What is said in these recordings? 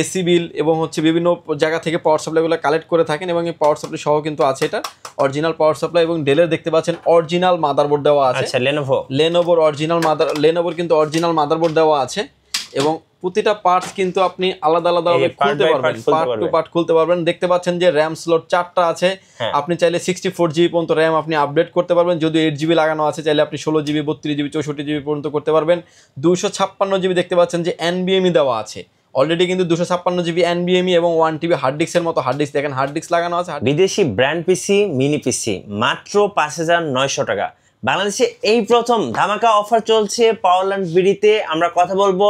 AC বিল এবং হচ্ছে বিভিন্ন জায়গা থেকে পাওয়ার সাপ্লাইগুলো কালেক্ট করে থাকেন এবং এই পাওয়ার সাপ্লাই সহ কিন্তু আছে এটা অরিজিনাল পাওয়ার সাপ্লাই এবং ডেলের দেখতে পাচ্ছেন অরিজিনাল মাদারবোর্ড দেওয়া আছে। আচ্ছা লেনোভোর কিন্তু অরিজিনাল মাদারবোর্ড দেওয়া আছে এবং প্রতিটা পার্টস কিন্তু আপনি আলাদা আলাদাভাবে খুলতে পারবেন, পার্ট টু পার্ট খুলতে পারবেন। দেখতে পাচ্ছেন যে র্যাম স্লট 4টা আছে, আপনি চাইলে 64GB পর্যন্ত র্যাম আপনি আপডেট করতে পারবেন, যদি 8GB লাগানো আছে চাইলে আপনি 16GB 32GB 64GB পর্যন্ত করতে পারবেন। 256GB দেখতে পাচ্ছেন যে NVMe দেওয়া আছে অলরেডি, কিন্তু 256GB NVMe এবং 1TB হার্ড ডিস্কের মতো হার্ড ডিস্ক, দেখেন হার্ড ডিস্ক লাগানো আছে। বিদেশি ব্র্যান্ড পিসি মিনি পিসি মাত্র 5900 টাকা। বাংলাদেশে এই প্রথম ধামাকা অফার চলছে পাওয়ারল্যান্ড বিডিতে। আমরা কথা বলবো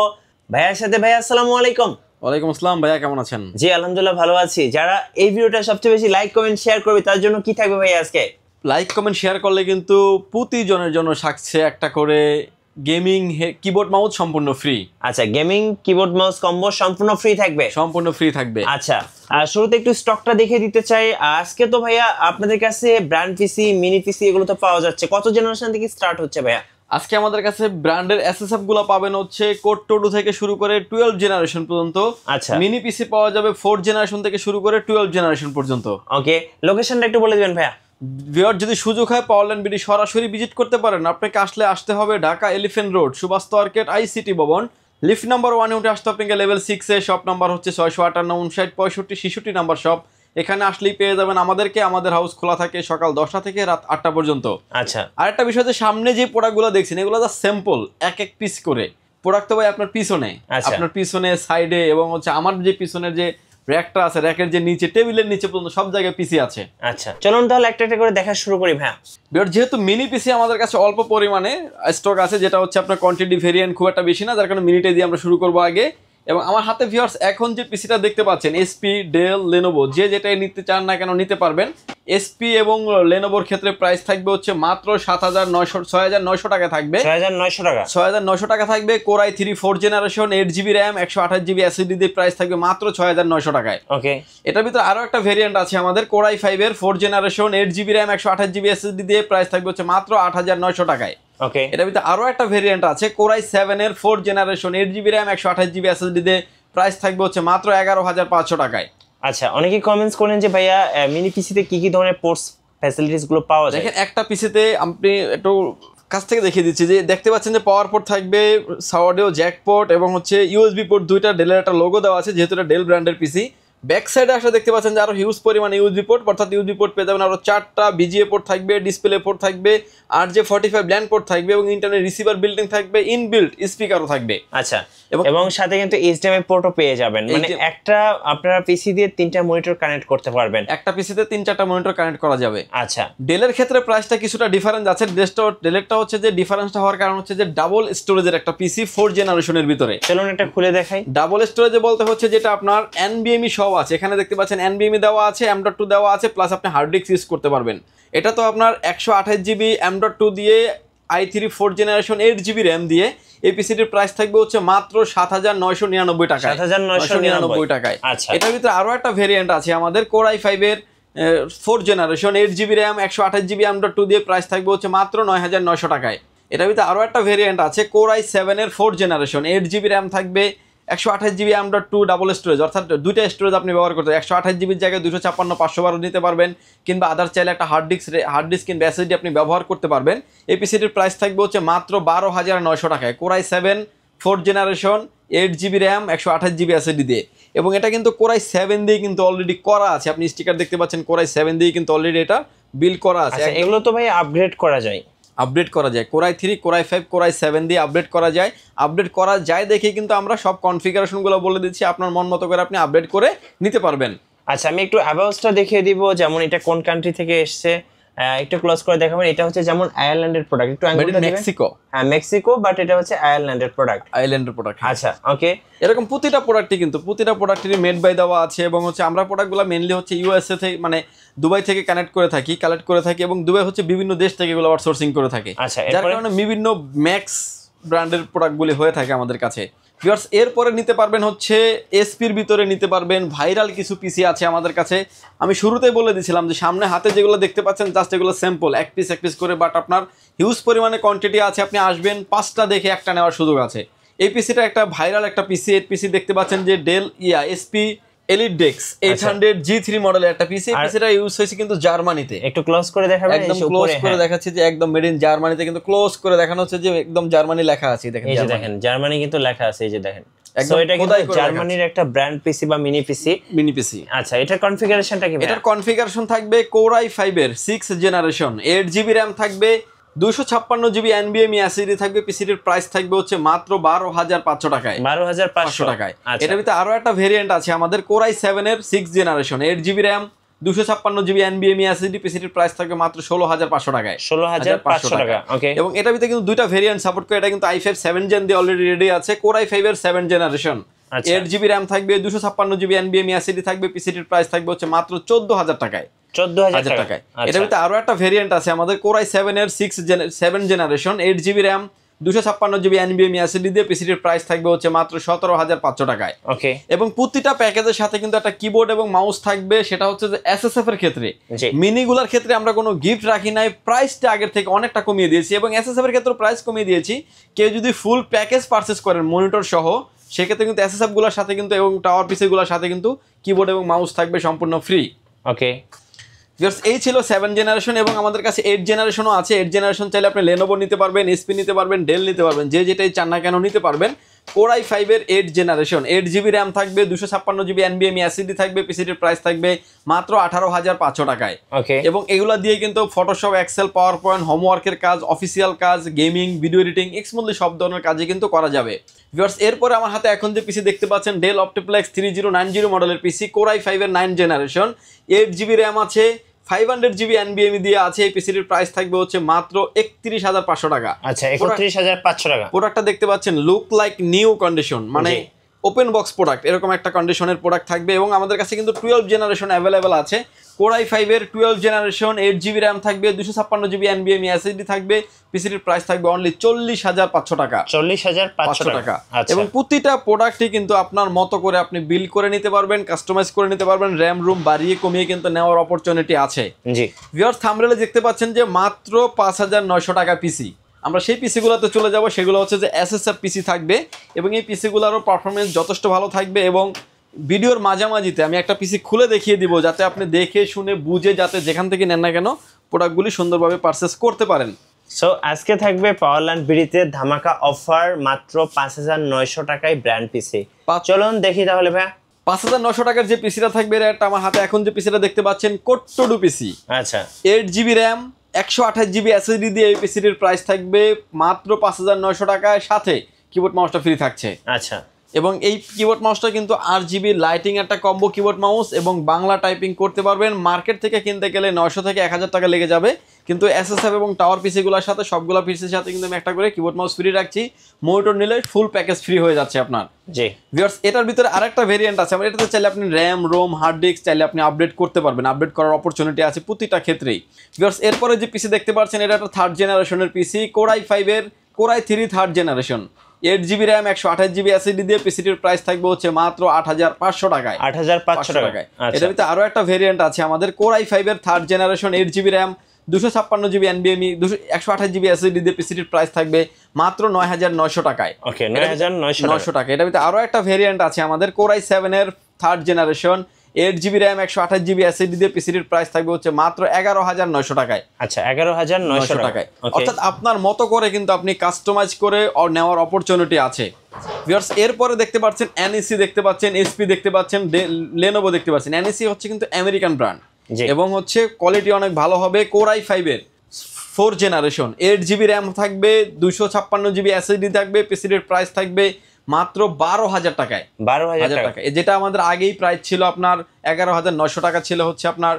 ভাইয়ার সাথে। ভাইয়া আসসালামু আলাইকুম। ওয়ালাইকুম আসসালাম। ভাইয়া কেমন আছেন? জি আলহামদুলিল্লাহ ভালো আছি। যারা এই ভিডিওটা সবচেয়ে বেশি লাইক কমেন্ট শেয়ার করবে তার জন্য কি থাকবে ভাইয়া আজকে? লাইক কমেন্ট শেয়ার করলে কিন্তু প্রতিজনের জন্য থাকছে একটা করে গেমিং কিবোর্ড মাউস সম্পূর্ণ ফ্রি। আচ্ছা, গেমিং কিবোর্ড মাউস কম্বো সম্পূর্ণ ফ্রি থাকবে? সম্পূর্ণ ফ্রি থাকবে। আচ্ছা, শুরুতে একটু স্টকটা দেখে দিতে চাই। আজকে তো ভাইয়া আপনাদের কাছে ব্র্যান্ড পিসি মিনি পিসি এগুলো তো পাওয়া যাচ্ছে, কত জেনারেশন থেকে স্টার্ট হচ্ছে ভাইয়া? আজকে আমাদের কাছে ব্র্যান্ডের এসএসএফ গুলো পাবেন হচ্ছে কোড 2 থেকে শুরু করে 12 জেনারেশন পর্যন্ত। আচ্ছা, মিনি পিসি পাওয়া যাবে 4 জেনারেশন থেকে শুরু করে 12 জেনারেশন পর্যন্ত। ওকে, লোকেশনটা একটু বলে দিবেন ভাইয়া। ভিউয়ার যদি সুযোগ হয় পাওয়ারল্যান্ড বিডি সরাসরি ভিজিট করতে পারেন। আপনাকে আসতে হবে Dhaka elephant road Subhash market ICT ভবন, লিফট নাম্বার 1 উঠে আসতে আপনাকে লেভেল 6 এ। শপ নাম্বার হচ্ছে 658 59 65 66 নাম্বার শপ। এখানে আসলেই পেয়ে যাবেন আমাদেরকে। আমাদের হাউস খোলা থাকে সকাল 10টা থেকে রাত 8টা পর্যন্ত। আচ্ছা, আরেকটা বিষয় যে সামনে যে প্রোডাক্টগুলো দেখছেন এগুলো যা স্যাম্পল, এক এক পিস করে প্রোডাক্ট তো ভাই আপনার পিছনে, আপনার পিছনে সাইডে এবং হচ্ছে আমার যে পিছনের যে র্যাকটা আছে, র্যাকের যে নিচে টেবিলের নিচে পর্যন্ত সব জায়গায় পিসি আছে। আচ্ছা, চলুন তাহলে একটা একটা করে দেখা শুরু করি ভাইয়া। যেহেতু মিনি পিসি আমাদের কাছে অল্প পরিমাণে স্টক আছে, যেটা হচ্ছে আপনার কোয়ান্টিটি ভেরিয়েন্ট খুব একটা বেশি না, যার কারণে মিনিটে দিয়ে আমরা শুরু করবো আগে। এবং আমার হাতে ভিউয়ার্স এখন যে পিসিটা দেখতে পাচ্ছেন এসপি, ডেল, লেনোভো যে যেটাই নিতে চান না কেন নিতে পারবেন। এসপি এবং লেনোভোর ক্ষেত্রে প্রাইস থাকবে হচ্ছে মাত্র 6900 টাকা থাকবে। 6900 টাকা থাকবে। Core i3 4 generation 8GB RAM 128GB SSD দিয়ে প্রাইস থাকবে মাত্র 6900 টাকায়। ওকে, এটার ভিতরে আরো একটা ভেরিয়েন্ট আছে আমাদের কোর i5 এর 4 generation 8GB RAM 128GB SSD দিয়ে প্রাইস থাকবে হচ্ছে মাত্র 8900 টাকায়। ওকে, এটার ভিতরে আরো একটা ভেরিয়েন্ট আছে কোর i7 এর 4 generation 8GB RAM 128GB SSD দিয়ে প্রাইস থাকবে হচ্ছে মাত্র 11500 টাকায়। আচ্ছা, অনেকেই কমেন্টস করেন যে ভাইয়া মিনি পিসিতে কি কি ধরনের পোর্টস ফ্যাসিলিটিস গুলো পাওয়া যায়? দেখেন একটা পিসিতে আপনি একটু কাছ থেকে দেখিয়ে দিচ্ছি যে দেখতে পাচ্ছেন যে পাওয়ার পোর্ট থাকবে, সাওয়ারডেও জ্যাক পোর্ট এবং হচ্ছে ইউএসবি পোর্ট দুইটা। ডেলের একটা লোগো দেওয়া আছে যেহেতু এটা ডেল ব্র্যান্ডের পিসি। ব্যাক সাইডে আসলে দেখতে পাচ্ছেন যে আরো হিউজ পরিমাণে ইউএসবি পোর্ট, অর্থাৎ ইউএসবি পোর্ট পেয়ে যাবেন আরো 4টা, বিজিএ পোর্ট থাকবে, ডিসপ্লে পোর্ট থাকবে, RJ45 ল্যান্ড পোর্ট থাকবে এবং ইন্টারনেট রিসিভার বিল্ডিং থাকবে, ইনবিল্ট স্পিকারও থাকবে। আচ্ছা, এবং সাথে কিন্তু HDMI পোর্টও পেয়ে যাবেন, মানে একটা আপনারা পিসি দিয়ে 3টা মনিটর কানেক্ট করতে পারবেন। একটা পিসিতে 3-4টা মনিটর কানেক্ট করা যাবে। আচ্ছা, ডেলের ক্ষেত্রে প্রাইসটা কিছুটা ডিফারেন্স আছে। ডেলেরটা হচ্ছে যে ডিফারেন্সটা হওয়ার কারণ হচ্ছে যে ডাবল স্টোরেজের একটা পিসি 4 জেনারেশনের ভিতরে। চলুন এটা খুলে দেখাই। ডাবল স্টোরেজে বলতে হচ্ছে যেটা আপনার NVMe সহ আছে, এখানে দেখতে পাচ্ছেন NVMe দেওয়া আছে, M.2 দেওয়া আছে, প্লাস আপনি হার্ড ডিস্ক ইউজ করতে পারবেন। এটা তো আপনার 128GB M.2 দিয়ে i3 4 জেনারেশন 8GB র্যাম দিয়ে এই পিসিটির প্রাইস থাকবে হচ্ছে মাত্র 7999 টাকায়। 7999 টাকায়। আচ্ছা, এটার ভিতরে আরো একটা ভেরিয়েন্ট আছে আমাদের কোর i5 এর 4 generation 8GB RAM 128GB M.2 দিয়ে প্রাইস থাকবে হচ্ছে মাত্র 9900 টাকায়। এটার ভিতরে আরো একটা ভেরিয়েন্ট আছে কোর i7 এর 4 জেনারেশন 8GB র্যাম থাকবে 128GB M.2 ডাবল স্টোরেজ, অর্থাৎ দুইটা স্টোরেজ আপনি ব্যবহার করতে 128GBর জায়গায় 256 512 নিতে পারবেন, কিংবা আদার চাইলে একটা হার্ড ডিস্ক কিংবা এসএসডি আপনি ব্যবহার করতে পারবেন। এই পিসিটির প্রাইস থাকবে হচ্ছে মাত্র 12900 টাকায়। Core i7 4 generation 8GB RAM 128GB SSD দিয়ে, এবং এটা কিন্তু কোর i7 দিয়ে কিন্তু অলরেডি করা আছে। আপনি স্টিকার দেখতে পাচ্ছেন কোর i7 দিয়ে কিন্তু অলরেডি এটা বিল করা আছে। এগুলো তো ভাই আপগ্রেড করা যায়, core i3 core i5 core i7 দিয়ে আপডেট করা যায় দেখে কিন্তু আমরা সব কনফিগারেশনগুলো বলে দিচ্ছি, আপনার মন মতো করে আপনি আপডেট করে নিতে পারবেন। আচ্ছা, আমি একটু অ্যাবাউটসটা দেখিয়ে দিব, যেমন এটা কোন কান্ট্রি থেকে এসেছে একটু ক্লোজ করে দেখাবেন। এটা হচ্ছে যেমন আয়ারল্যান্ডের প্রোডাক্ট, একটু অ্যাঙ্গেলটা দিবেন। মেক্সিকো, হ্যাঁ মেক্সিকো, বাট এটা হচ্ছে আয়ারল্যান্ডের প্রোডাক্ট। আচ্ছা, ওকে, এরকম প্রতিটা প্রোডাক্টেরই মেড বাই দেওয়া আছে, এবং হচ্ছে আমরা প্রোডাক্টগুলো মেইনলি হচ্ছে ইউএসএ থেকে, মানে দুবাই থেকে কালেক্ট করে থাকি এবং দুবাই হচ্ছে বিভিন্ন দেশ থেকে এগুলো আউটসোর্সিং করে থাকে। আচ্ছা, যার কারণে বিভিন্ন ম্যাক্স ব্র্যান্ডের প্রোডাক্টগুলি হয়ে থাকে আমাদের কাছে। ভিউয়ার্স, এরপরে নিতে পারবেন হচ্ছে এসপির ভিতরে নিতে পারবেন ভাইরাল কিছু পিসি আছে আমাদের কাছে। আমি শুরুতেই বলে দিয়েছিলাম যে সামনে হাতে যেগুলো দেখতে পাচ্ছেন জাস্ট এগুলো স্যাম্পল, এক পিস করে, বাট আপনার হিউজ পরিমাণে কোয়ান্টিটি আছে। আপনি আসবেন 5টা দেখে একটা নেওয়ার সুযোগ আছে। এই পিসিটা একটা ভাইরাল একটা পিসি। এই পিসি দেখতে পাচ্ছেন যে ডেল এসপি এলিট ডেক্স 800 G3 মডেলের একটা পিসি। পিসিটা ইউজ হয়েছে কিন্তু জার্মানিতে। একটু ক্লোজ করে দেখাবেন? একদম ক্লোজ করে দেখাচ্ছি যে একদম মেড ইন জার্মানিতে, কিন্তু ক্লোজ করে দেখানো হচ্ছে যে একদম জার্মানি লেখা আছে। দেখেন, এই যে দেখেন জার্মানি কিন্তু লেখা আছে, এই যে দেখেন। সো এটা কিন্তু জার্মানির একটা ব্র্যান্ড পিসি বা মিনি পিসি। আচ্ছা, এটার কনফিগারেশনটা কি? এটার কনফিগারেশন থাকবে Core i5 এর 6th জেনারেশন, 8GB RAM থাকবে, 256GB NVMe SSD থাকবে। পিসিটির প্রাইস থাকবে হচ্ছে মাত্র 12,500 টাকায়। 12,500 টাকায়। এটার ভিতরে আরো একটা ভেরিয়েন্ট আছে আমাদের Core i7 এর 6th generation, 8GB RAM, 256GB NVMe SSD। পিসিটির প্রাইস থাকবে মাত্র 16,500 টাকায়। 16,500 টাকা। ওকে। এবং এটার ভিতরে কিন্তু দুইটা ভেরিয়েন্ট সাপোর্ট করে। এটা কিন্তু i5 7 জেন দিয়ে অলরেডি রেডি আছে। Core i5 এর 7 জেনারেশন, 8GB RAM থাকবে, 256GB NVMe SSD থাকবে। পিসিটির প্রাইস থাকবে হচ্ছে মাত্র 14,000 টাকায়। 14,000 টাকায়। এটার ভিতরে আরো একটা ভেরিয়েন্ট আছে আমাদের Core i7 এর 7 generation, 8GB RAM, 256GB NVMe SSD দিয়ে। পিসিটির প্রাইস থাকবে হচ্ছে মাত্র 17,500 টাকায়। ওকে। এবং প্রতিটা প্যাকেজের সাথে কিন্তু একটা কিবোর্ড এবং মাউস থাকবে। সেটা হচ্ছে যে এসএসএফ এর ক্ষেত্রে, মিনিগুলার ক্ষেত্রে আমরা কোনো গিফট রাখি নাই, প্রাইসটা আগের থেকে অনেকটা কমিয়ে দিয়েছি। এবং এসএসএফ এর ক্ষেত্রে প্রাইস কমিয়ে দিয়েছি। কেউ যদি ফুল প্যাকেজ পারচেজ করেন মনিটর সহ, সেক্ষেত্রে কিন্তু এসএসএফ গুলোর সাথে কিন্তু এবং টাওয়ার পিসি গুলোর সাথে কিন্তু কিবোর্ড এবং মাউস থাকবে সম্পূর্ণ ফ্রি। ওকে। এই ছিল 7 জেনারেশন। এবং আমাদের কাছে 8 জেনারেশনও আছে। 8 জেনারেশন চাইলে আপনি Lenovo নিতে পারবেন, HP নিতে পারবেন, ডেল নিতে পারবেন, যে যেটাই চান না কেন নিতে পারবেন। Core i5 এর 8 জেনারেশন, 8GB RAM থাকবে, 256GB NVMe SSD থাকবে। পিসিটির প্রাইস থাকবে মাত্র 18,500 টাকায়। ওকে। এবং এগুলা দিয়ে কিন্তু ফটোশপ, এক্সেল, পাওয়ার পয়েন্ট, হোমওয়ার্কের কাজ, অফিসিয়াল কাজ, গেমিং, ভিডিও এডিটিং, স্মুথলি সব ধরনের কাজে কিন্তু করা যাবে। ভিউয়ার্স, এরপরে আমার হাতে এখন যে পিসি দেখতে পাচ্ছেন ডেল Optiplex 3090 মডেলের পিসি, Core i5 এর 9 জেনারেশন, 8GB RAM আছে, 500GB NVMe দিয়ে আছে। এই পিসিটির প্রাইস থাকবে হচ্ছে মাত্র 31,500 টাকা। আচ্ছা, 31,500 টাকা। প্রোডাক্টটা দেখতে পাচ্ছেন লুক লাইক নিউ কন্ডিশন, মানে ওপেন বক্স প্রোডাক্ট, এরকম একটা কন্ডিশনের প্রোডাক্ট থাকবে। এবং আমাদের কাছে কিন্তু 12 জেনারেশন অ্যাভেলেবেল আছে। Core i5 এর 12 জেনারেশন, 8GB RAM থাকবে, 256GB NVMe SSD থাকবে। পিসিটির প্রাইস থাকবে অনলি 40,500 টাকা। 40,500 টাকা। এবং প্রতিটা প্রোডাক্টই কিন্তু আপনার মতো করে আপনি বিল করে নিতে পারবেন, কাস্টমাইজ করে নিতে পারবেন। র্যাম রুম বাড়িয়ে কমিয়ে কিন্তু নেওয়ার অপরচুনিটি আছে। জি ভিউয়ার্স, থাম্বনেলে দেখতে পাচ্ছেন যে মাত্র 5,900 টাকা পিসি। আমরা সেই পিসিগুলোতে চলে যাব। সেগুলো হচ্ছে যে এসএসএফ পিসি থাকবে। এবং এই পিসিগুলোরও পারফরমেন্স যথেষ্ট ভালো থাকবে। এবং ভিডিওর মাঝামাঝিতে আমি একটা পিসি খুলে দেখিয়ে দিব, যাতে আপনি দেখে শুনে বুঝে যাতে যেখান থেকে নেন না কেন প্রোডাক্টগুলি সুন্দরভাবে পারচেস করতে পারেন। সো আজকে থাকবে পাওয়ারল্যান্ড বিডিতে ধামাকা অফার মাত্র 5,900 টাকায় ব্র্যান্ড পিসি। চলুন দেখি তাহলে ভাই। 5,900 টাকার যে পিসিটা থাকবে, এটা আমার হাতে এখন যে পিসিটা দেখতে পাচ্ছেন কোট্টডু পিসি। আচ্ছা, 8GB RAM, 128GB SSD দিয়ে এই পিসিটির প্রাইস থাকবে মাত্র 5,900 টাকায়, সাথে কিবোর্ড মাউসটা ফ্রি থাকছে। আচ্ছা। এবং এই কিবোর্ড মাউসটা কিন্তু RGB লাইটিং একটা কম্বো কিবোর্ড মাউস, এবং বাংলা টাইপিং করতে পারবেন। মার্কেট থেকে কিনতে গেলে 900 থেকে 1,000 টাকা লেগে যাবে। কিন্তু এসএসএফ এবং টাওয়ার পিসিগুলোর সাথে সবগুলো পিসির সাথে কিন্তু আমি একটা করে কিবোর্ড মাউস ফ্রি রাখছি। মনিটর নিলে ফুল প্যাকেজ ফ্রি হয়ে যাচ্ছে আপনার। জি ভিউয়ার্স, এটার ভিতরে আরেকটা ভেরিয়েন্ট আছে। আমরা এটাতে চাইলে আপনি র্যাম রোম হার্ড ডিস্ক চাইলে আপনি আপডেট করতে পারবেন। আপডেট করার অপরচুনিটি আছে প্রতিটা ক্ষেত্রেই। ভিউয়ার্স, এরপরে যে পিসি দেখতে পাচ্ছেন, এটা একটা 3rd জেনারেশনের পিসি, Core i5 এর Core i3 3rd generation, 8GB RAM, 128GB SSD দিয়ে। পিসিটির প্রাইস থাকবে হচ্ছে মাত্র 8,500 টাকায়। 8,500 টাকায়। এটার ভিতরে আরো একটা ভেরিয়েন্ট আছে আমাদের Core i5 এর 3rd generation, 8GB RAM, 256GB NVMe, 128GB SSD দিয়ে। পিসিটির প্রাইস থাকবে মাত্র 9,900 টাকায়। ওকে, 9,900 টাকা। এটার ভিতরে আরো একটা ভেরিয়েন্ট আছে আমাদের Core i7 এর 3rd generation, 8GB RAM, 128GB SSD দিয়ে। পিসিটির প্রাইস থাকবে হচ্ছে মাত্র 11,900 টাকায়। আচ্ছা, 11,900 টাকায়। অর্থাৎ আপনার মতো করে কিন্তু আপনি কাস্টমাইজ করে নেওয়ার অপরচুনিটি আছে। ভিউয়ার্স, এরপরে দেখতে পাচ্ছেন NEC দেখতে পাচ্ছেন, SP দেখতে পাচ্ছেন, Lenovo দেখতে পাচ্ছেন। NEC হচ্ছে কিন্তু আমেরিকান ব্র্যান্ড এবং হচ্ছে কোয়ালিটি অনেক ভালো হবে। Core i5 এর 4th জেনারেশন, 8GB RAM থাকবে, 256GB SSD থাকবে। পিসিটির প্রাইস থাকবে মাত্র 12,000 টাকায়। 12,000 টাকা, যেটা আমাদের আগেই প্রাইস ছিল আপনার 11,900 টাকা ছিল হচ্ছে আপনার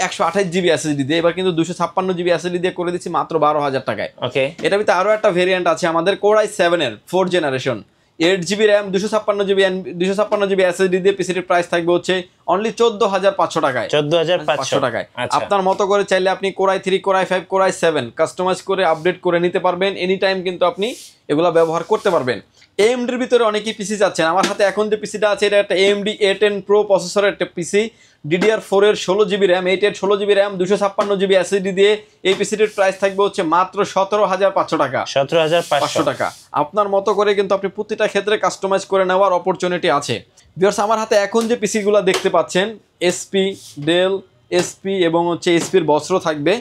128GB SSD দিয়ে। এবার কিন্তু 256GB SSD দিয়ে করে দিচ্ছি মাত্র 12,000 টাকায়। ওকে। এটার ভিতরে আরো একটা ভেরিয়েন্ট আছে আমাদের Core i7 এর 4th generation, 8GB RAM, 256GB SSD দিয়ে। পিসিটির প্রাইস থাকবে হচ্ছে অনলি 14,500 টাকায়। 14,500 টাকায়। আপনার মতো করে চাইলে আপনি Core i3, Core i5, Core i7 customise করে আপডেট করে নিতে পারবেন। এনি টাইম কিন্তু আপনি এগুলো ব্যবহার করতে পারবেন। এএমডির ভিতরে অনেকেই পিসি চাচ্ছেন। আমার হাতে এখন যে পিসিটা আছে এটা একটা AMD A10 Pro প্রসেসরের একটা পিসি, DDR4 এর 16GB RAM, 8 এর 16GB RAM, 256GB SSD দিয়ে এই পিসিটির প্রাইস থাকবে হচ্ছে মাত্র 17,500 টাকা। 17,500 টাকা। আপনার মতো করে কিন্তু আপনি প্রতিটা ক্ষেত্রে কাস্টমাইজ করে নেওয়ার অপরচুনিটি আছে। ভিউয়ার্স, আমার হাতে এখন যে পিসিগুলো দেখতে পাচ্ছেন SP, ডেল, SP এবং হচ্ছে এসপির বস্ত্র থাকবে,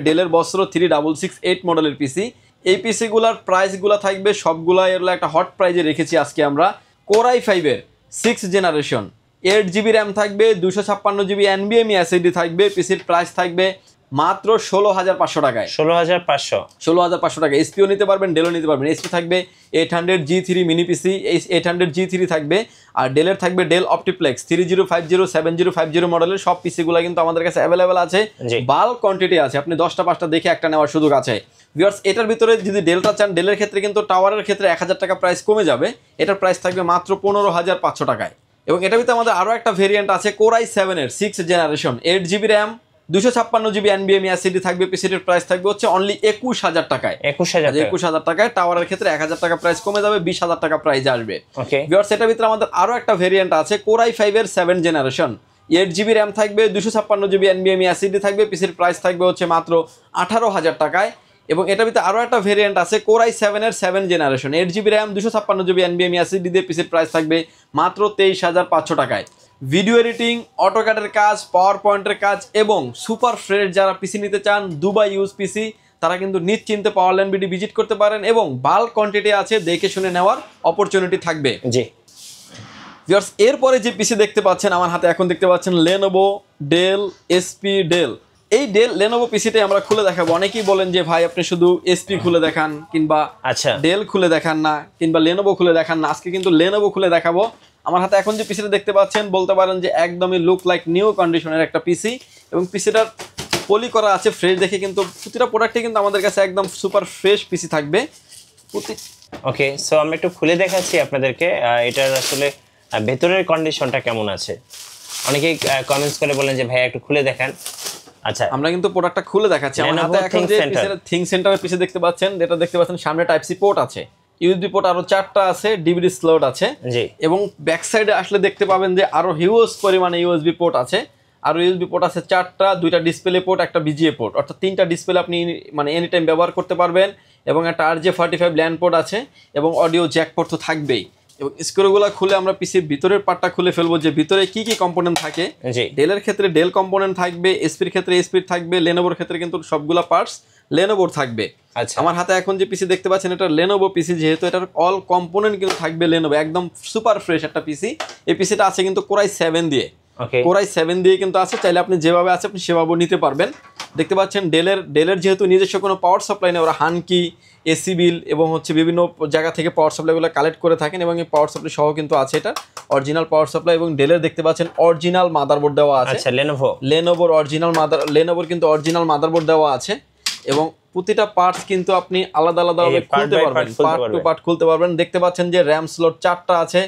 ডেলের বস্ত্র 3668 মডেলের পিসি। এই পিসিগুলার প্রাইসগুলো থাকবে সবগুলা এর একটা হট প্রাইজে রেখেছি আজকে আমরা। Core i5 এর 6th জেনারেশন, 8GB RAM থাকবে, 256GB NVMe SSD থাকবে। পিসির প্রাইস থাকবে মাত্র 16,500 টাকায়। 16,500 টাকা। এসপিও নিতে পারবেন, ডেলও নিতে পারবেন। এসপি থাকবে 800G3 মিনি পিসি, 800G3 থাকবে। আর ডেলের থাকবে ডেল অপটিপ্লেক্স 3050 7050 মডেলের সব পিসিগুলো কিন্তু আমাদের কাছে অ্যাভেলেবেল আছে। বাল্ক কোয়ান্টিটি আছে, আপনি 10টা 5টা দেখে একটা নেওয়ার সুযোগ আছে। ভিউয়ার্স, এটার ভিতরে যদি ডেলটা চান, ডেলের ক্ষেত্রে কিন্তু টাওয়ারের ক্ষেত্রে 1000 টাকা প্রাইস কমে যাবে। এটার প্রাইস থাকবে মাত্র 15,500 টাকায়। এবং এটার ভিতরে আমাদের আরও একটা ভেরিয়েন্ট আছে Core i7 এর 6th generation, 8GB RAM, 256GB NVMe SSD থাকবে। পিসিটির প্রাইস থাকবে হচ্ছে অনলি 21,000 টাকায়। 21,000 টাকায়। টাওয়ারের ক্ষেত্রে 1000 টাকা প্রাইস কমে যাবে, 20,000 টাকা প্রাইস আসবে। ভিউয়ার্স, এটার ভিতরে আমাদের আরও একটা ভেরিয়েন্ট আছে Core i5 এর 7th জেনারেশন, 8GB RAM থাকবে, 256GB NVMe SSD থাকবে। পিসির প্রাইস থাকবে হচ্ছে মাত্র 18,000 টাকায়। এবং এটার ভিতরে আরও একটা ভেরিয়েন্ট আছে Core i7 এর 7th generation, 8GB RAM, 256GB NVMe SSD দিয়ে পিসির প্রাইস থাকবে মাত্র 23,500 টাকায়। ভিডিও এডিটিং, অটোক্যাডের কাজ, পাওয়ার পয়েন্টের কাজ এবং সুপার ফ্রেশ যারা পিসি নিতে চান, দুবাই ইউজ পিসি, তারা কিন্তু নিশ্চিন্তে পাওয়ারল্যান্ড বিডি ভিজিট করতে পারেন এবং বাল্ক কোয়ান্টিটি আছে, দেখে শুনে নেওয়ার অপরচুনিটি থাকবে। জি ভিউয়ার্স, এরপরে যে পিসি দেখতে পাচ্ছেন আমার হাতে এখন দেখতে পাচ্ছেন Lenovo, ডেল, এসপি, ডেল। এই Lenovo পিসিটাই আমরা খুলে দেখাবো। অনেকেই বলেন যে ভাই আপনি শুধু এসপি খুলে দেখান কিংবা ডেল খুলে দেখান না কিংবা Lenovo খুলে দেখান না। আজকে কিন্তু Lenovo খুলে দেখাবো। আমার হাতে এখন যে পিসিটা দেখতে পাচ্ছেন বলতে পারেন যে একদমই লুক লাইক নিউ কন্ডিশনের একটা পিসি এবং পিসিটার পলি করা আছে ফ্রেশ দেখে, কিন্তু প্রতিটা প্রোডাক্টে কিন্তু আমাদের কাছে একদম সুপার ফ্রেশ পিসি থাকবে। ওকে, সো আমরা একটু খুলে দেখাচ্ছি আপনাদেরকে এটার আসলে ভেতরের কন্ডিশনটা কেমন আছে। অনেকেই কমেন্টস করে বলেন যে ভাই একটু খুলে দেখান। আচ্ছা, আমরা কিন্তু প্রোডাক্টটা খুলে দেখাচ্ছি। আমার হাতে এখন যে পিসির থিং সেন্টারের পিসি দেখতে পাচ্ছেন, এটা দেখতে পাচ্ছেন সামনে টাইপ সি পোর্ট আছে, ইউএসবি পোর্ট আরো 4টা আছে, ডিভিডি স্লট আছে এবং ব্যাক সাইডে আসলে দেখতে পাবেন যে আরো হিউজ পরিমাণে ইউএসবি পোর্ট আছে। আর ইউএসবি পোর্ট আছে 4টা, 2টা ডিসপ্লে পোর্ট, একটা বিজিএ পোর্ট, অর্থাৎ 3টা ডিসপ্লে আপনি মানে এনি টাইম ব্যবহার করতে পারবেন। এবং একটা RJ45 ল্যান্ড পোর্ট আছে এবং অডিও জ্যাক পোর্ট তো থাকবেই। এবং স্ক্রুগুলো খুলে আমরা পিসির ভিতরের পার্টটা খুলে ফেলবো যে ভিতরে কি কি কম্পোনেন্ট থাকে। ডেলের ক্ষেত্রে ডেল কম্পোনেন্ট থাকবে, এসপির ক্ষেত্রে এসপির থাকবে, লেনোভোর ক্ষেত্রে কিন্তু সবগুলা পার্টস লেনোভোর থাকবে। আচ্ছা, আমার হাতে এখন যে পিসি দেখতে পাচ্ছেন এটা Lenovo পিসি, যেহেতু এটার অল কম্পোনেন্ট কিন্তু থাকবে Lenovo, একদম সুপার ফ্রেশ একটা পিসি। এই পিসিটা আছে কিন্তু Core i7 দিয়ে, Core i7 দিয়ে কিন্তু আছে। চাইলে আপনি যেভাবে আছে আপনি সেভাবে নিতে পারবেন। দেখতে পাচ্ছেন ডেলের যেহেতু নিজস্ব কোনো পাওয়ার সাপ্লাই নেই, ওরা হানকি, এসি বিল এবং হচ্ছে বিভিন্ন জায়গা থেকে পাওয়ার সাপ্লাইগুলো কালেক্ট করে থাকেন এবং এই পাওয়ার সাপ্লাই সহ কিন্তু আছে এটা অরিজিনাল পাওয়ার সাপ্লাই। এবং ডেলের দেখতে পাচ্ছেন অরিজিনাল মাদারবোর্ড দেওয়া আছে। আচ্ছা, Lenovoর অরিজিনাল Lenovoর কিন্তু অরিজিনাল মাদারবোর্ড দেওয়া আছে এবং প্রতিটা পার্টস কিন্তু আপনি আলাদা আলাদাভাবে খুলতে পারবেন, পার্ট টু পার্ট খুলতে পারবেন। দেখতে পাচ্ছেন যে র্যাম স্লট 4টা আছে,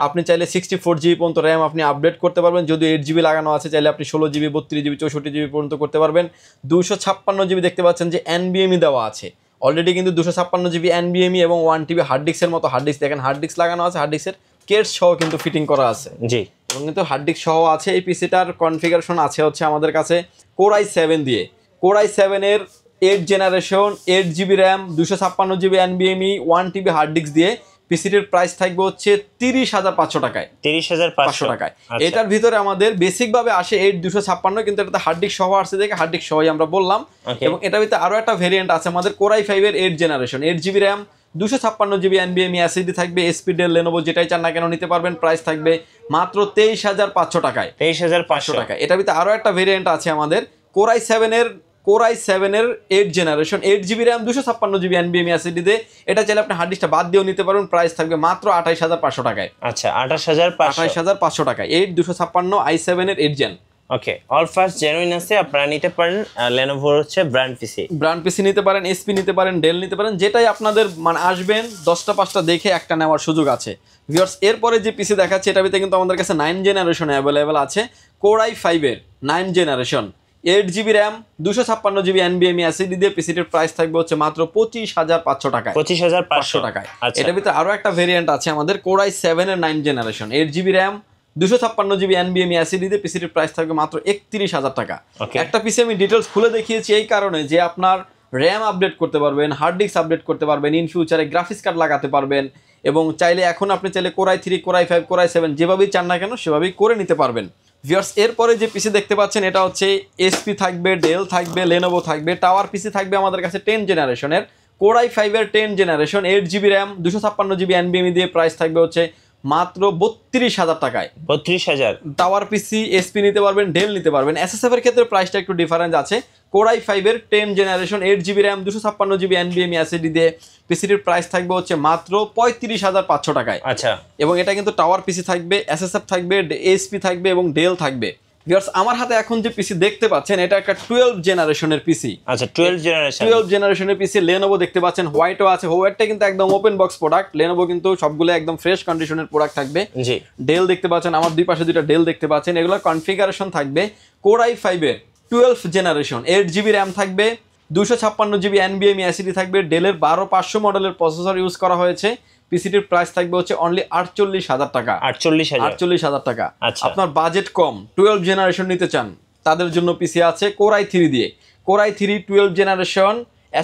আপনি চাইলে 64GB পর্যন্ত র্যাম আপনি আপডেট করতে পারবেন। যদি 8GB লাগানো আছে চাইলে আপনি 16GB, 32GB, 64GB পর্যন্ত করতে পারবেন। 256GB দেখতে পাচ্ছেন যে NVMe দেওয়া আছে অলরেডি, কিন্তু 256GB NVMe এবং 1TB হার্ড ডিস্কের মতো হার্ড ডিস্ক, দেখেন হার্ড ডিস্ক লাগানো আছে, হার্ড ডিস্কের কেস সহ কিন্তু ফিটিং করা আছে। জি, এবং কিন্তু হার্ড ডিস্ক সহ আছে। এই পিসিটার কনফিগারেশন আছে হচ্ছে আমাদের কাছে Core i7 দিয়ে, Core i7 এর 8th generation, 8GB RAM, 256GB NVMe, 1TB hard disk দিয়ে পিসিটির প্রাইস থাকবে হচ্ছে 30,500 টাকায়। 30,500 টাকায়। এটার ভিতরে আমাদের বেসিক ভাবে আসে 8256, কিন্তু এটাতে হার্ড ডিস্ক সহ আসছে দেখে হার্ড ডিস্ক সহই আমরা বললাম। এবং এটার ভিতরে আরো একটা ভেরিয়েন্ট আছে আমাদের Core i5 এর 8th generation, 8GB RAM, 256GB NVMe SSD থাকবে। এসপি, ডেল, Lenovo যেটাই চান না কেন নিতে পারবেন। প্রাইস থাকবে মাত্র 23,500 টাকায়। 23,500 টাকায়। এটার ভিতরে আরো একটা ভেরিয়েন্ট আছে আমাদের Core i7 এর 8th generation, 8GB RAM, 256GB NVMe SSD দিয়ে। এটা চাইলে আপনি হার্ড ডিস্কটা বাদ দিয়েও নিতে পারবেন। প্রাইস থাকবে মাত্র 28,500 টাকায়। আচ্ছা, 28,500 টাকায়। 256 i7 এর 8th জেন। ওকে, অল ফার্স্ট জেনুইন আছে, আপনারা নিতে পারেন। Lenovo হচ্ছে ব্র্যান্ড পিসি নিতে পারেন, এসপি নিতে পারেন, ডেল নিতে পারেন, যেটাই আপনাদের মানে আসবেন 10টা 5টা দেখে একটা নেওয়ার সুযোগ আছে। ভিউয়ার্স, এরপরে যে পিসি দেখাচ্ছে এটার ভিতরে কিন্তু আমাদের কাছে 9th জেনারেশন অ্যাভেলেবেল আছে। Core i5 এর 9th generation, 8GB RAM 256GB NVMe SSD দিয়ে পিসিটির প্রাইস থাকবে হচ্ছে মাত্র 25,500 টাকায়। 25,500 টাকায়। আচ্ছা, এটার ভিতরে আরো একটা ভেরিয়েন্ট আছে আমাদের Core i7 এর 9 generation, 8GB RAM 256GB NVMe SSD দিয়ে পিসিটির প্রাইস থাকবে মাত্র 31,000 টাকা। একটা পিসি আমি ডিটেলস খুলে দেখিয়েছি এই কারণে যে আপনার র্যাম আপডেট করতে পারবেন, হার্ড ডিস্ক আপডেট করতে পারবেন, ইন ফিউচারে গ্রাফিক্স কার্ড লাগাতে পারবেন এবং চাইলে এখন আপনি চাইলে Core i3, Core i5, Core i7 যেভাবেই চান না কেন সেভাবেই করে নিতে পারবেন। ভিউয়ার্স, এরপরে যে পিসি দেখতে পাচ্ছেন এটা হচ্ছে HP থাকবে, ডেল থাকবে, লেনোভো থাকবে, টাওয়ার পিসি থাকবে আমাদের কাছে 10 জেনারেশনের Core i5 এর 10 generation, 8GB RAM 256GB NVMe দিয়ে প্রাইস থাকবে হচ্ছে মাত্র 32,000 টাকায়। 32,000। টাওয়ার পিসি SP নিতে পারবেন, ডেল নিতে পারবেন। SSF এর ক্ষেত্রে প্রাইসটা একটু ডিফারেন্স আছে। Core i5 এর 10 generation, 8GB RAM 256GB NVMe SSD দিয়ে পিসিটির প্রাইস থাকবে হচ্ছে মাত্র 35,500 টাকায়। আচ্ছা, এবং এটা কিন্তু টাওয়ার পিসি থাকবে, SSF থাকবে, SP থাকবে এবং ডেল থাকবে। ভিউয়ার্স, আমার হাতে এখন যে পিসি দেখতে পাচ্ছেন এটা একটা 12 জেনারেশনের পিসি। আচ্ছা, 12 জেনারেশনের পিসি। লেনোভো দেখতে পাচ্ছেন, হোয়াইটও আছে। হোয়াইটটা কিন্তু একদম ওপেন বক্স প্রোডাক্ট, লেনোভো কিন্তু সবগুলো একদম ফ্রেশ কন্ডিশনের প্রোডাক্ট থাকবে। জি। ডেল দেখতে পাচ্ছেন, আমার দুই পাশে দুইটা ডেল দেখতে পাচ্ছেন। এগুলোর কনফিগারেশন থাকবে Core i5 এর 12 জেনারেশন, 8GB র্যাম থাকবে, 256GB NVMe SSD থাকবে, ডেলের 12500 মডেলের প্রসেসর ইউজ করা হয়েছে। পিসিটির প্রাইস থাকবে হচ্ছে অনলি 48,000 টাকা। 48,000 টাকা। আপনার বাজেট কম, 12 জেনারেশন নিতে চান তাদের জন্য পিসি আছে Core i3 দিয়ে। Core i3 12 জেনারেশন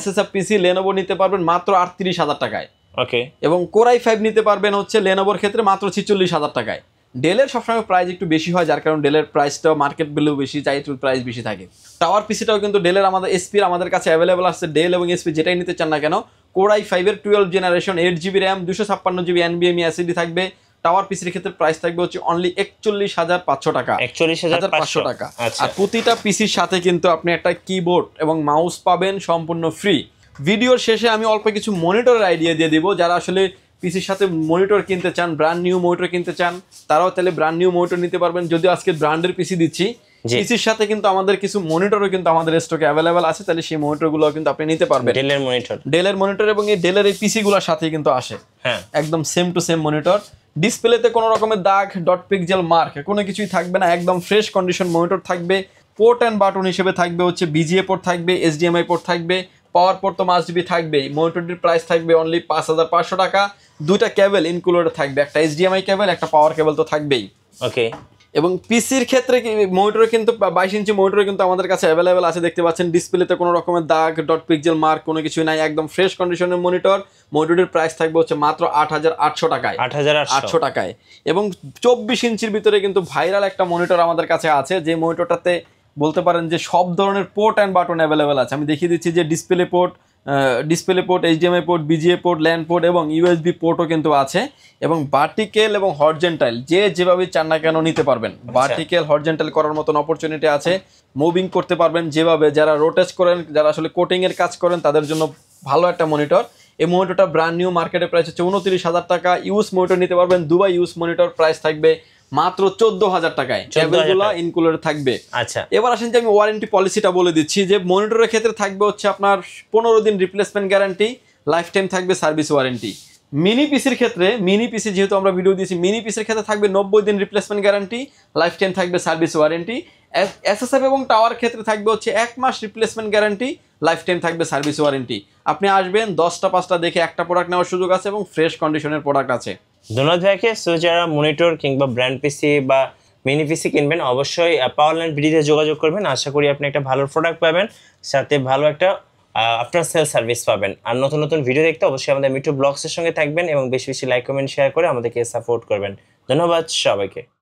SSF পিসি লেনোভো নিতে পারবেন মাত্র 38,000 টাকায়। ওকে। এবং Core i5 নিতে পারবেন হচ্ছে লেনোভোর ক্ষেত্রে মাত্র 46,000 টাকায়। ডেলের সবসময় প্রাইস একটু বেশি হয়, যার কারণে ডেলের প্রাইসটাও মার্কেট ভ্যালু বেশি, চাই একটু প্রাইস বেশি থাকে। টাওয়ার পিসিটাও কিন্তু ডেলের আমাদের এসপির আমাদের কাছে অ্যাভেলেবল আছে। ডেল এবং এসপি যেটাই নিতে চান না কেন, Core i5 এর 12 generation, 8GB RAM 256GB NVMe SSD থাকবে। টাওয়ার পিসির ক্ষেত্রে প্রাইস থাকবে হচ্ছে অনলি 41,500 টাকা। 41,500 টাকা। আর প্রতিটা পিসির সাথে কিন্তু আপনি একটা কিবোর্ড এবং মাউস পাবেন সম্পূর্ণ ফ্রি। ভিডিওর শেষে আমি অল্প কিছু মনিটরের আইডিয়া দিয়ে দিব। যারা আসলে পিসির সাথে মনিটর কিনতে চান, ব্র্যান্ড নিউ মনিটর কিনতে চান, তারাও তাহলে ব্র্যান্ড নিউ মনিটর নিতে পারবেন। যদিও আজকে ব্র্যান্ডের পিসি দিচ্ছি, পিসির সাথে কিন্তু আমাদের কিছু মনিটরও কিন্তু আমাদের স্টকে অ্যাভেলেবেল আছে, তাহলে সেই মনিটরগুলো কিন্তু আপনি নিতে পারবেন। ডেলের মনিটর এবং এই ডেলের এই পিসিগুলোর সাথে কিন্তু আসে। হ্যাঁ, একদম সেম টু সেম মনিটর। ডিসপ্লেতে কোনো রকমের দাগ, ডট পিক্সেল মার্ক কোনো কিছুই থাকবে না, একদম ফ্রেশ কন্ডিশন মনিটর থাকবে। পোর্ট অ্যান্ড বাটন হিসেবে থাকবে হচ্ছে BGA পোর্ট থাকবে, HDMI পোর্ট থাকবে, পাওয়ার পোর্ট তো মাস্ট বি থাকবেই। মনিটরটির প্রাইস থাকবে অনলি 5,500 টাকা। দুইটা কেবল ইনক্লুডেড থাকবে, একটা HDMI কেবল, একটা পাওয়ার কেবল তো থাকবেই। ওকে। এবং পিসির ক্ষেত্রে মনিটর কিন্তু 22 ইঞ্চি মনিটর কিন্তু আমাদের কাছে অ্যাভেলেবেল আছে। দেখতে পাচ্ছেন ডিসপ্লেতে কোনো রকমের দাগ, ডট পিক্সেল মার্ক কোনো কিছু নাই, একদম ফ্রেশ কন্ডিশনের মনিটর। মনিটরের প্রাইস থাকবে হচ্ছে মাত্র 8,800 টাকায়। 8,800 টাকায়। এবং 24 ইঞ্চির ভিতরে কিন্তু ভাইরাল একটা মনিটর আমাদের কাছে আছে, যে মনিটরটাতে বলতে পারেন যে সব ধরনের পোর্ট অ্যান্ড বাটন অ্যাভেলেবেল আছে। আমি দেখিয়ে দিচ্ছি যে display port, HDMI port, BGA port, LAN port এবং USB পোর্টও কিন্তু আছে। এবং ভার্টিক্যাল এবং হরিজন্টাল যেভাবে চান না কেন নিতে পারবেন। ভার্টিক্যাল হরিজন্টাল করার মতন অপরচুনিটি আছে, মুভিং করতে পারবেন যেভাবে। যারা রোটেট করেন, যারা আসলে কোটিং এর কাজ করেন, তাদের জন্য ভালো একটা মনিটর। এই মনিটরটা ব্র্যান্ড নিউ মার্কেটে প্রাইস হচ্ছে 29,000 টাকা। ইউজ মনিটর নিতে পারবেন, দুবাই ইউজ মনিটর প্রাইস থাকবে মাত্র 14,000 টাকায়। কেবলগুলো ইনক্লুডেড থাকবে। আচ্ছা, এবার আসেন যে আমি ওয়ারেন্টি পলিসিটা বলে দিচ্ছি, যে মনিটরের ক্ষেত্রে থাকবে হচ্ছে আপনার 15 দিন রিপ্লেসমেন্ট গ্যারান্টি, লাইফ টাইম থাকবে সার্ভিস ওয়ারেন্টি। মিনি পিসির ক্ষেত্রে, মিনি পিসি যেহেতু আমরা ভিডিও দিয়েছি, মিনি পিসির ক্ষেত্রে থাকবে 90 দিন রিপ্লেসমেন্ট গ্যারান্টি, লাইফ টাইম থাকবে সার্ভিস ওয়ারেন্টি। SSF এবং টাওয়ার ক্ষেত্রে থাকবে হচ্ছে 1 মাস রিপ্লেসমেন্ট গ্যারান্টি, লাইফ টাইম থাকবে সার্ভিস ওয়ারেন্টি। আপনি আসবেন, 10টা 5টা দেখে একটা প্রোডাক্ট নেওয়ার সুযোগ আছে এবং ফ্রেশ কন্ডিশনের প্রোডাক্ট আছে। ধন্যবাদ ভাইকে। সো যারা মনিটর কিংবা ব্র্যান্ড পিসি বা মিনি পিসি কিনবেন, অবশ্যই পাওয়ারল্যান্ড বিডিতে যোগাযোগ করবেন। আশা করি আপনি একটা ভালো প্রোডাক্ট পাবেন, সাথে ভালো একটা আফটার সেল সার্ভিস পাবেন। আর নতুন নতুন ভিডিও দেখতে অবশ্যই আমাদের মিঠু ব্লগসের সঙ্গে থাকবেন এবং বেশি বেশি লাইক, কমেন্ট, শেয়ার করে আমাদেরকে সাপোর্ট করবেন। ধন্যবাদ সবাইকে।